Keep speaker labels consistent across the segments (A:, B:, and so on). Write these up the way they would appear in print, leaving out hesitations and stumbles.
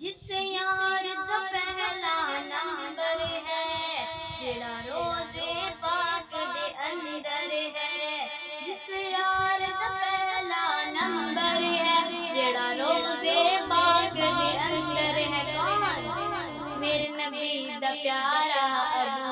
A: جس یار دا پہلا نمبر ہے جڑا روزے پاک دے اندر ہے، جس یار دا پہلا نمبر ہے جڑا روزے پاک دے اندر ہے۔ کون؟ میرے نبی دا پیارا ابو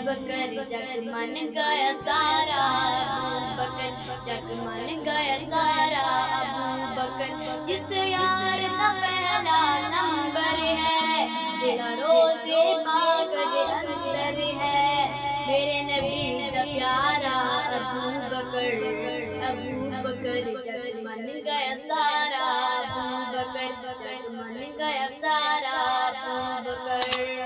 A: بکر جگ من گیا سارا، ابو بکر جگ من گیا سارا، ابو بکر جس یار دا پہلا نمبر ہے جڑا روزے پاک دے اندر ہے، میرے نبی دا پیارا ابو بکر جگ من گیا سارا، ابو بکر جگ من گیا سارا، ابو بکر۔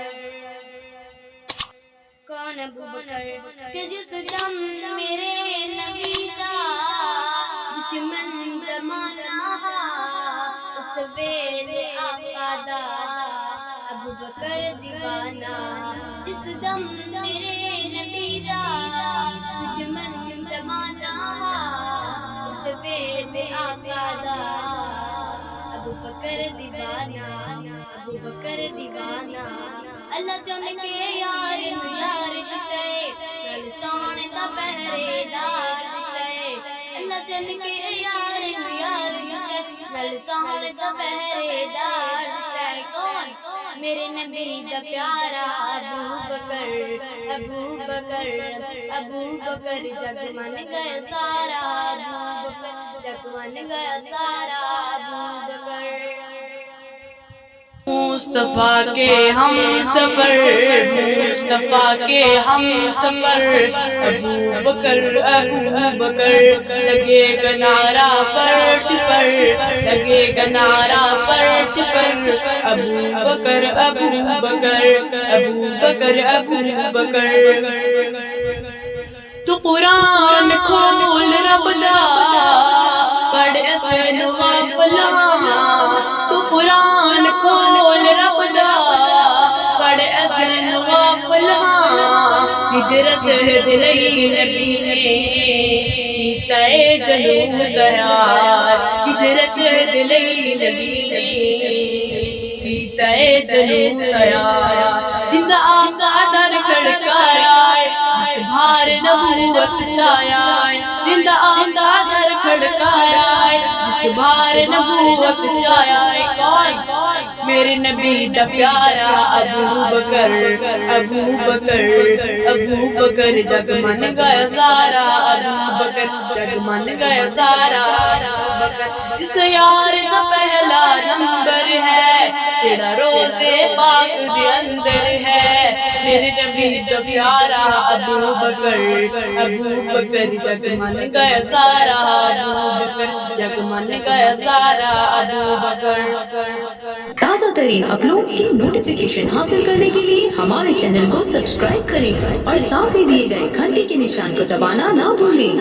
A: کون ابو بکر کہ جس دم میرے نبی دا دشمن زمانہ اس ویلے آقا دا ابو بکر دیوانہ، جس دم میرے نبی دا دشمن زمانہ اس ویلے آقا دا ابو بکر دیوانہ، ابو بکر دیوانہ۔ اللہ جان کے یار یار دتے گل سونے دا پہرے دار دتے، اللہ جان کے یار یار دتے گل سونے دا پہرے دار دتے۔ کون؟ میرے نبی دا پیارا ابو بکر جگ من گیا سارا، ابو بکر جگ من گیا سارا، ابو بکر۔
B: مصطفیٰ کے ہم سفر، مصطفیٰ کے ہم سفر، ابو بکر لگے گا نعرہ فرش پر، لگے گا نعرہ فرش پر، ابو بکر تو قرآن کھول رب دا پڑھ اسے نوافلا، تو قرآن کھول رب دا پڑھ اسے نوافلا، ہجرت دلئی نبی نے کیتا اے جنوں تیار، ہجرت دلئی نبی نے کیتا اے جنوں تیار، جندا آقا در کھڑکایا جس بھار نبوت چایا، زندہ آقا در کھڑکایا جس بھار نبوت چایا۔ کون؟ میرے نبی دا پیارا ابو بکر جگ من گیا سارا، ابو بکر جگ من گیا سارا، جس یار دا پہلا نمبر ہے جڑا روزے پاک دے اندر ہے، میرے نبی دا پیارا ابو بکر جگ من گیا سارا، ابو بکر جگ من گیا سارا، ابو بکر۔
C: تازہ ترین اپلوڈز کی نوٹیفیکیشن حاصل کرنے کے لیے ہمارے چینل کو سبسکرائب کریں اور ساتھ میں دیے گئے گھنٹی کے نشان کو دبانا نہ بھولیں۔